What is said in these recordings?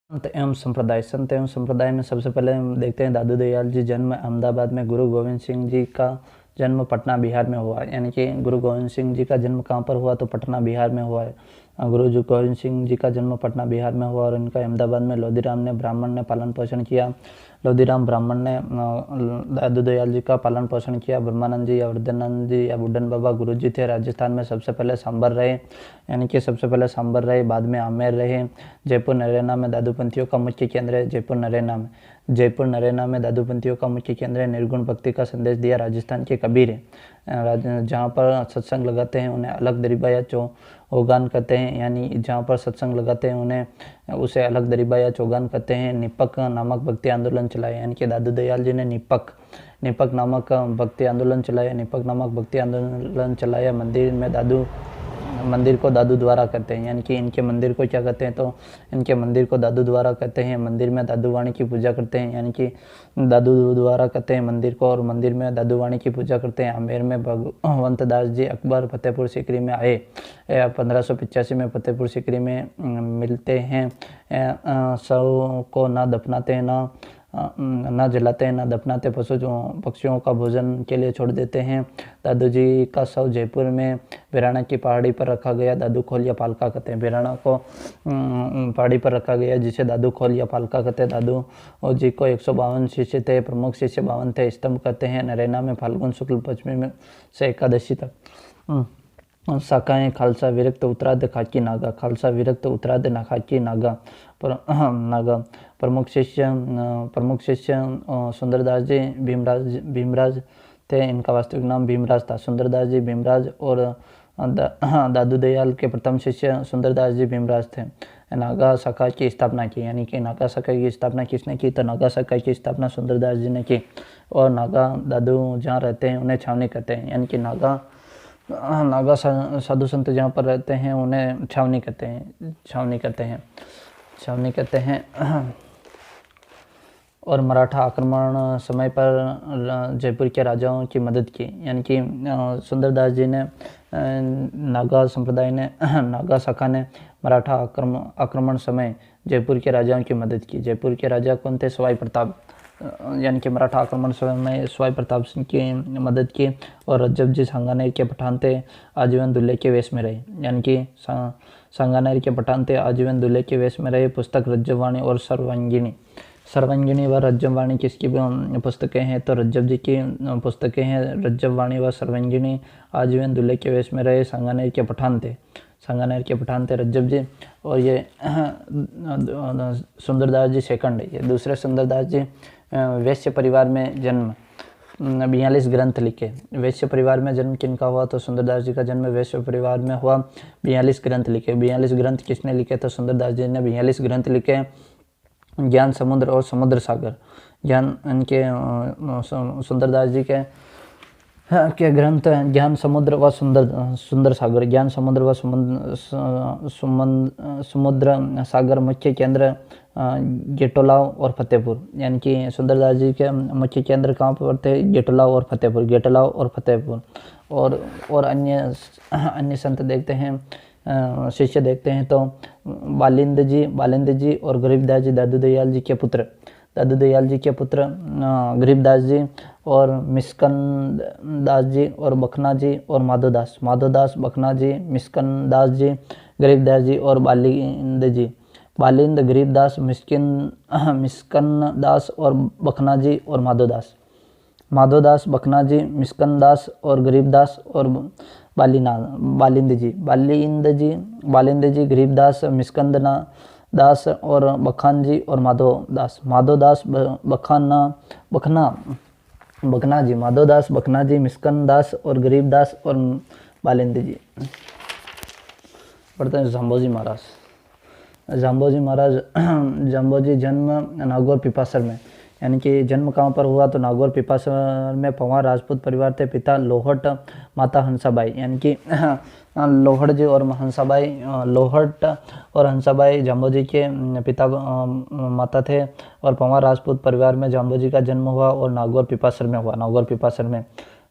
संत एवं संप्रदाय में सबसे पहले हम देखते हैं दादू दयाल जी जन्म अहमदाबाद में, गुरु गोविंद सिंह जी का जन्म पटना बिहार में हुआ। यानी कि गुरु गोविंद सिंह जी का जन्म कहाँ पर हुआ, तो पटना बिहार में हुआ है। गुरु जी गोविंद सिंह जी का जन्म पटना बिहार में हुआ और इनका अहमदाबाद में लोधीराम ने ब्राह्मण ने पालन पोषण किया। लोधीराम ब्राह्मण ने दादू दयाल जी का पालन पोषण किया। ब्रह्मानंद जी या वृद्धानंद जी या बुड्ढन बाबा गुरु जी थे। राजस्थान में सबसे पहले सांबर रहे, यानी कि सबसे पहले सांबर रहे, बाद में आमेर रहे। जयपुर नरैना में दादूपंथियों का मुख्य केंद्र है। जयपुर नरैना में दादूपंथियों का मुख्य केंद्र है। निर्गुण भक्ति का संदेश दिया राजस्थान के कबीर है। जहाँ पर सत्संग लगाते हैं उन्हें अलग दरीबा या चौगान कहते हैं, यानी जहाँ पर सत्संग लगाते हैं उन्हें उसे अलग दरीबा या चौगान कहते हैं। निपक नामक भक्ति आंदोलन चलाया, यानी कि दादू दयाल जी ने निपक नामक भक्ति आंदोलन चलाया। मंदिर को दादू द्वारा कहते हैं, यानी कि इनके मंदिर को क्या कहते हैं, तो इनके मंदिर को दादू द्वारा कहते हैं। मंदिर में दादू वाणी की पूजा करते हैं, यानी कि दादू द्वारा कहते हैं मंदिर को, और मंदिर में दादू वाणी की पूजा करते हैं। आमेर में भगवंत दास जी अकबर फतेहपुर सीकरी में आए। 1585 में फतेहपुर सीकरी में मिलते हैं। शव को ना दफनाते हैं, ना जलाते हैं, ना दफनाते, पक्षियों का भोजन के लिए छोड़ देते हैं। दादू जी का शव जयपुर में वीराणा की पहाड़ी पर रखा गया। दादू खोल या पालका कहते हैं। वीराणा को पहाड़ी पर रखा गया जिसे दादू खोल या पालका कहते हैं। दादू जी को 152 शिष्य थे। प्रमुख शिष्य 52 थे। स्तंभ कहते हैं। नरैना में फाल्गुन शुक्ल पंचमी में से एकादशी तक शाखाएं खालसा विरक्त उत्तरार्ध खाकी नागा। खालसा विरक्त उत्तरार्ध खाकी नागा। प्रमुख शिष्य सुंदरदास जी भीमराज थे। इनका वास्तविक नाम भीमराज था। सुंदरदास जी भीमराज और दादू दयाल के प्रथम शिष्य सुंदरदास जी भीमराज थे। नागा शाखा की स्थापना की, यानी कि नागा शाखा की स्थापना किसने की, तो नागा शाखा की स्थापना सुंदरदास जी ने की। और नागा दादू जहाँ रहते हैं उन्हें छावनी कहते हैं, यानी कि नागा साधु संत जहाँ पर रहते हैं उन्हें छावनी कहते हैं। और मराठा आक्रमण समय पर जयपुर के राजाओं की मदद की, यानी कि सुंदरदास जी ने नागा शाखा ने मराठा आक्रमण समय जयपुर के राजाओं की मदद की। जयपुर के राजा कौन थे, सवाई प्रताप, यानी कि मराठा आक्रमण समय में सवाई प्रताप सिंह की मदद की। और रज्जब जी सांगानेर के पठान थे, आजीवन दूल्हे के वेश में रहे, यानी कि सांगानेर के पठान थे, आजीवन दूल्हे के वेश में रहे। पुस्तक रज्जबवाणी और सर्वांगिनी व रज्जबवाणी किसकी पुस्तकें हैं, तो रज्जब जी की पुस्तकें हैं। रज्जबवाणी व सर्वांगिनी। आजीवन दूल्हे के वेश में रहे। सांगानेर के पठान थे रज्जब जी। और ये सुंदरदास जी सेकंड है, ये दूसरे सुंदरदास जी। वैश्य परिवार में जन्म, 42 ग्रंथ लिखे। वैश्य परिवार में जन्म किनका हुआ, तो सुंदरदास जी का जन्म वैश्य परिवार में हुआ। 42 ग्रंथ लिखे। 42 ग्रंथ किसने लिखे, तो सुंदरदास जी ने 42 ग्रंथ लिखे। ज्ञान समुद्र और समुद्र सागर, सुंदरदास जी के ग्रंथ ज्ञान समुद्र व सुंदर सागर। ज्ञान समुद्र व समुद्र सागर मुख्य केंद्र गेटोलाव और फतेहपुर, यानी कि सुंदरदास जी के मुख्य केंद्र कहाँ पर थे, गेटोलाव और फतेहपुर। और अन्य संत देखते हैं, शिष्य देखते हैं, तो बालिंद जी और गरीबदास जी दादू दयाल जी के पुत्र गरीबदास जी, और मिस्कन दास जी और बखना जी और माधोदास बखना जी, मिस्कन दास जी, गरीबदास जी और बालिंद गरीबदास, मिस्कन दास और बखना जी और माधोदास बखना जी, मिस्कन दास और गरीबदास और बालिंद जी, गरीबदास, मिस्कंद दास और बखान जी और माधोदास बखना जी, मिस्कन दास और गरीबदास और बालिंद जी। पढ़ते हैं जाम्बोजी महाराज जन्म नागौर पिपासर में, यानी कि जन्म कहाँ पर हुआ, तो नागौर पिपासर में। पंवार राजपूत परिवार थे। पिता लोहट, माता हंसाबाई, यानी कि लोहट जी और हंसाबाई, लोहट और हंसाबाई जाम्बोजी के पिता माता थे। और पंवार राजपूत परिवार में जाम्बोजी का जन्म हुआ और नागौर पिपासर में हुआ।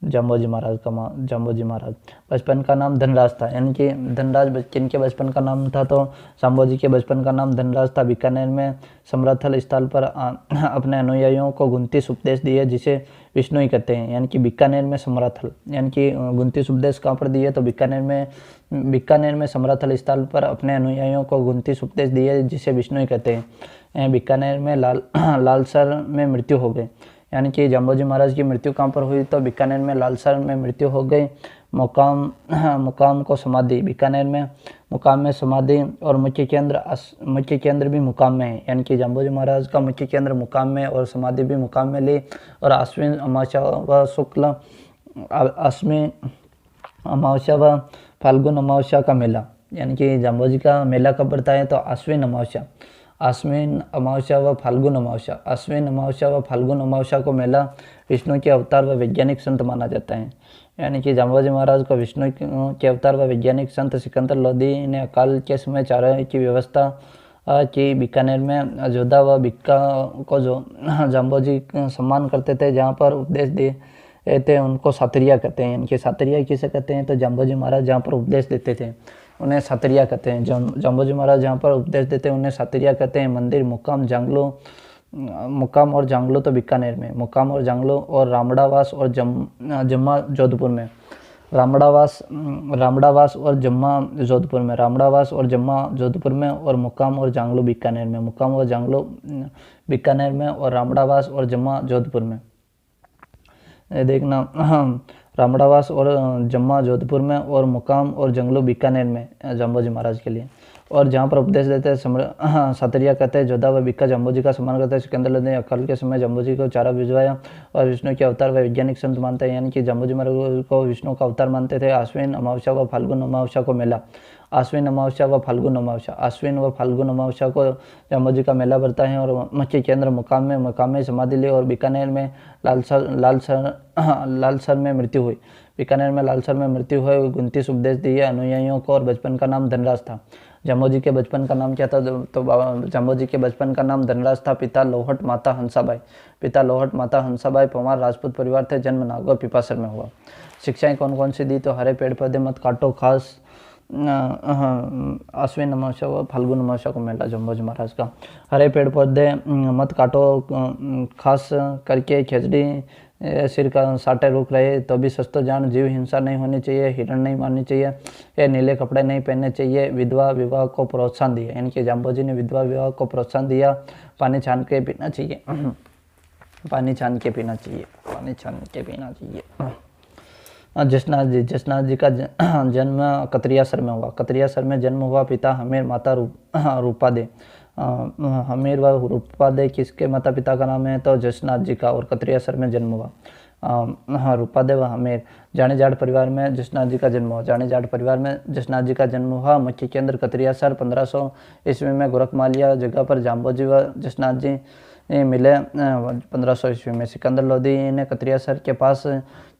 जाम्बोजी महाराज जाम्बोजी महाराज। बचपन का नाम धनराज था, यानी कि धनराज किनके बचपन का नाम था, तो जाम्बोजी के बचपन का नाम धनराज था। बीकानेर में समराथल स्थल पर अपने अनुयायियों को 29 उपदेश दिए, जिसे विष्णुई कहते हैं। यानी कि बीकानेर में समराथल, यानी कि 29 उपदेश कहाँ पर दिए, तो बीकानेर में समराथल स्थल पर अपने अनुयायियों को 29 उपदेश दिए, जिसे विष्णुई कहते हैं। बीकानेर में लालसर में मृत्यु हो गई, यानी कि जाम्बोजी महाराज की मृत्यु कहाँ पर हुई, तो बीकानेर में लालसर में मृत्यु हो गई। मुकाम को समाधि, बीकानेर में मुकाम में समाधि, और मुख्य केंद्र भी मुकाम में है, यानी कि जाम्बोजी महाराज का मुख्य केंद्र मुकाम में और समाधि भी मुकाम में ली। और आश्विन अमावस्या व फाल्गुन अमावस्या का मेला, यानी कि जाम्बोजी का मेला कब पड़ता है, तो आश्विन अमावस्या व फाल्गुन अमावस्या को मेला विष्णु के अवतार व वैज्ञानिक संत माना जाता है। यानी कि जाम्बोजी महाराज को विष्णु के अवतार व वैज्ञानिक संत सिकंदर लोदी ने अकाल के समय चारे की व्यवस्था की। बीकानेर में जोधा व बिक्का को जो जाम्बोजी सम्मान करते थे, जहाँ पर उपदेश दिए थे, उनको सातरिया कहते हैं। यानी कि सातरिया किसे कहते हैं, तो जाम्बोजी महाराज जहाँ पर उपदेश देते थे उन्हें सातरिया कहते हैं। जाम्बोजी महाराज जहाँ पर उपदेश देते हैं उन्हें सातरिया कहते हैं। मंदिर मुकाम और जांगलो तो बीकानेर में, मुकाम और जांगलो, और रामड़ावास और जम्मा जोधपुर में, रामड़ावास और जम्मा जोधपुर में, और मुकाम और जांगलो बीकानेर में, मुकाम और जांगलो बीकानेर में, और रामड़ावास और जम्मा जोधपुर में। देखना, रामड़ावास और जम्मा जोधपुर में, और मुकाम और जंगलो बीकानेर में जाम्बोजी महाराज के लिए। और जहाँ पर उपदेश देते हैं सातरिया कहते हैं। जोधा व बिक्का जाम्बोजी का सम्मान करते हैं। सिकंदर लोदी ने अकाल के समय जाम्बोजी को चारा भिजवाया और विष्णु के अवतार व वैज्ञानिक संत मानते हैं, यानी कि जाम्बोजी महाराज को विष्णु का अवतार मानते थे। आश्विन अमावस्या व फाल्गुन अमावस्या को मेला, आश्विन व फाल्गुन अमावस्या को जाम्बोजी का मेला बढ़ता है। और मुख्य केंद्र मुकाम में समाधि ली, और बीकानेर में लालसर में मृत्यु हुई। बीकानेर में लालसर में मृत्यु हुई। 29 उपदेश दिए अनुयायियों को, और बचपन का नाम धनराज था। जाम्बोजी के बचपन का नाम क्या था, तो जाम्बोजी के बचपन का नाम धनराज था। पिता लोहट माता हंसाबाई पवार राजपूत परिवार थे। जन्म नागौर पिपासर में हुआ। शिक्षाएं कौन कौन सी दी, तो हरे पेड़ पौधे मत काटो, खास आश्विन अमावस्या व फाल्गुन अमावस्या को मेला जाम्बोजी महाराज का। हरे पेड़ पौधे मत काटो, खास करके खेजड़ी सिर का साटे रुक रहे, तो भी सस्तो जान, जीव हिंसा नहीं होनी चाहिए, हिरण नहीं मारनी चाहिए, या नीले कपड़े नहीं पहनने चाहिए। विधवा विवाह को प्रोत्साहन दिया, यानी कि जाम्बोजी ने विधवा विवाह को प्रोत्साहन दिया। पानी छान के पीना चाहिए। जसनाथ जी का जन्म कतरियासर में हुआ। कतरियासर में जन्म हुआ। पिता हमीर, माता रूपादे। हमीर व रूपादे किसके माता पिता का नाम है, तो जसनाथ जी का, और कतरियासर में जन्म हुआ। रूपादे व हमीर। जानी जाट परिवार में जसनाथ जी का जन्म हुआ। मुख्य केंद्र कतरियासर। 1500 ईस्वी में गोरखमालिया जगह पर जाम्बोजी व जसनाथ जी मिले। 1500 ईस्वी में सिकंदर लोदी ने कतरियासर के पास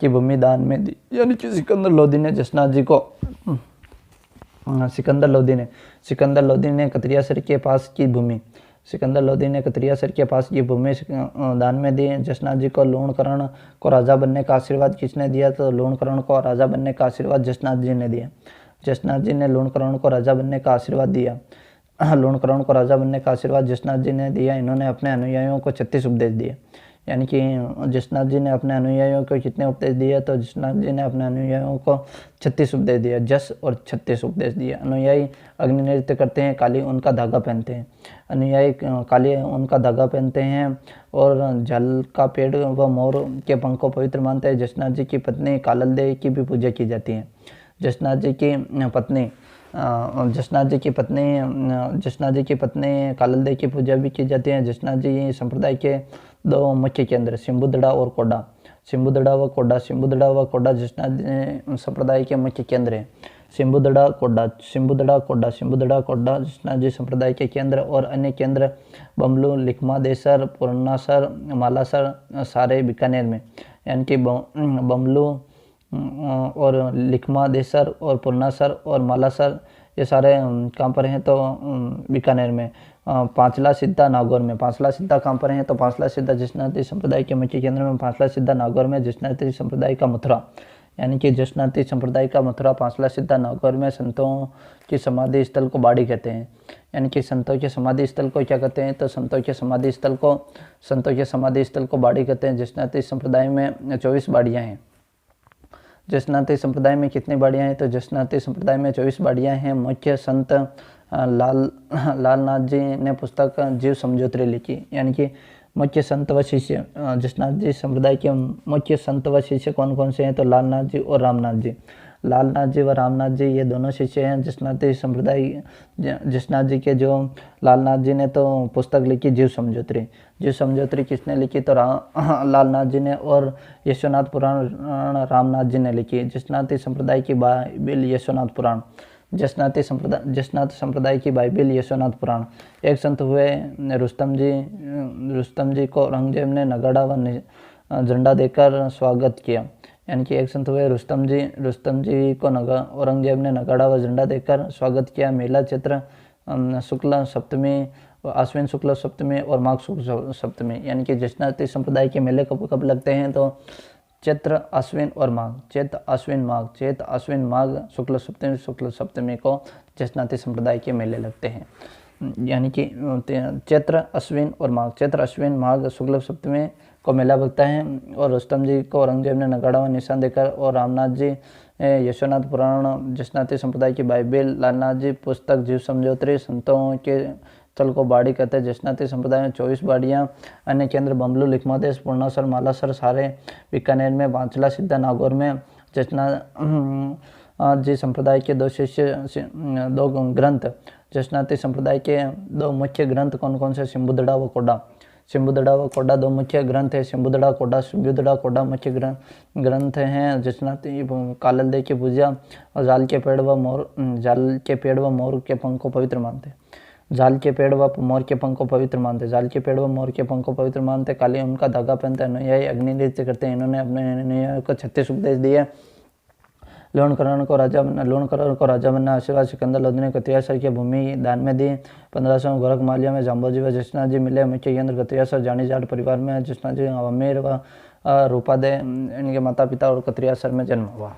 की भूमि दान में दी, यानी कि सिकंदर लोदी ने कतरियासर के पास की भूमि दान में दी। जसनाथ जी को लूणकरण को राजा बनने का आशीर्वाद किसने दिया, तो लूणकरण को राजा बनने का आशीर्वाद जसनाथ जी ने दिया। जसनाथ जी ने लूणकरण को राजा बनने का आशीर्वाद दिया। जसनाथ जी ने दिया। इन्होंने अपने अनुयायियों को 36 उपदेश दिए, यानी कि जसनाथ जी ने अपने अनुयायियों को कितने उपदेश दिए, तो जसनाथ जी ने अपने अनुयायियों को 36 उपदेश दिए। 36 उपदेश दिए। अनुयायी अग्नि नृत्य करते हैं, काली उनका धागा पहनते हैं, और जल का पेड़ व मोर के पंख को पवित्र मानते हैं। जसनाथ जी की पत्नी काललदेव की भी पूजा की जाती है। जसनाथ जी की पत्नी काललदेव की पूजा भी की जाती है। जसनाथ जी संप्रदाय के 2 मुख्य केंद्र सिंबुदड़ा व कोडा जसनाथ जी संप्रदाय के मुख्य केंद्र हैं। सिंबुदड़ा कोडा जसनाथ जी संप्रदाय के केंद्र, और अन्य केंद्र बमलू, लिखमादेसर, पुरनासर, मालासर सारे बीकानेर में, यानी कि बमलू और लिखमादेसर और पुरनासर और मालासर ये सारे कहाँ पर हैं, तो बीकानेर में। पांचला सिद्धा नागौर में। पांचला सिद्धा कहाँ पर है? तो पांचला सिद्धा जिष्णाति संप्रदाय के मुख्य केंद्र में पांचला सिद्धा नागौर में, जिष्णाति संप्रदाय का मथुरा, यानी कि जिष्णाति संप्रदाय का मथुरा पांचला सिद्धा नागौर में संतों की समाधि स्थल को बाड़ी कहते हैं। यानी कि संतों के समाधि स्थल को क्या कहते हैं? तो संतों के समाधि स्थल को बाड़ी कहते हैं। जिष्णाति संप्रदाय में 24 बाड़ियाँ हैं। जिष्णाति संप्रदाय में कितनी बाड़ियाँ हैं? तो जिष्णाति संप्रदाय में 24 बाड़ियाँ हैं। मुख्य संत लालनाथ जी ने पुस्तक जीव समझोत्री लिखी, यानी कि मुख्य संत व शिष्य जिष्णात जी संप्रदाय के मुख्य संत व शिष्य कौन कौन से हैं? तो लालनाथ जी और रामनाथ जी। लालनाथ जी व रामनाथ जी ये दोनों शिष्य हैं जिष्णाति संप्रदाय। जिष्णात जी के जो लालनाथ जी ने तो पुस्तक लिखी जीव समझोत्री। जीव समझोत्री किसने लिखी? तो लालनाथ जी ने, और यशोनाथ पुराण रामनाथ जी ने लिखी। जिष्णाति संप्रदाय की बाइबिल यशोनाथ पुराण। जिष्णात संप्रदाय की बाइबिल यशोनाथ पुराण। एक संत हुए रुस्तम जी को औरंगजेब ने नगाड़ा व झंडा देकर स्वागत किया। यानी कि एक संत हुए रुस्तम जी को औरंगजेब ने नगाड़ा व झंडा देकर स्वागत किया। मेला चैत्र शुक्ल सप्तमी, अश्विन शुक्ल सप्तमी और माघ शुक्ल सप्तमी। यानी कि जिष्णाति संप्रदाय के मेले कब लगते हैं? तो चैत्र अश्विन और माघ, चैत्र अश्विन माघ शुक्ल सप्तमी को जिष्णाति संप्रदाय के मेले लगते हैं। यानी कि चैत्र अश्विन और माघ शुक्ल सप्तमी को मेला लगता है। और रुस्तम जी को औरंगजेब ने नगाड़ा व निशान देकर, और रामनाथ जी यशोनाथ पुराण, जिष्णाति संप्रदाय की बाइबिल, लालनाथ जी पुस्तक जीव समझोत्री, संतों के स्थल को बाड़ी कहते हैं। जिष्णाति संप्रदाय में 24 बाड़ियाँ, अन्य केंद्र बमलू, लिखमादेश, पूर्णासर, मालासर, सारे, बीकानेर में, पांचला सिद्धा नागौर में। जिष्णात जी संप्रदाय के 2 शिष्य, 2 ग्रंथ। जिष्णाति संप्रदाय के 2 मुख्य ग्रंथ कौन कौन से? शंभुदड़ा व कोडा। 2 मुख्य ग्रंथ है। शंभुदड़ा कोडा मुख्य ग्रंथ हैं। जिष्णाति काललदेव की पूजा और जाल के पेड़ व मोर के पंख को पवित्र मानते। जाल के पेड़ व मोर के पंख को पवित्र मानते। काली उनका धागा पहनते। अनुयायी अग्नि नृत्य करते हैं। इन्होंने अपने अनुयायियों को 36 उपदेश दिए। लोणकरण को राजा बनना, आशीर्वाद। सिकंदर लोधी ने कतियासर की भूमि दान में दी। 1500 गोरख मालिया में जाम्बोजी व जिष्णात जी मिले। मुख्य केंद्र कतियासर जानी जाट परिवार में। जिष्णात जी अमीर व रूपादे इनके माता पिता और कतियासर में जन्म हुआ।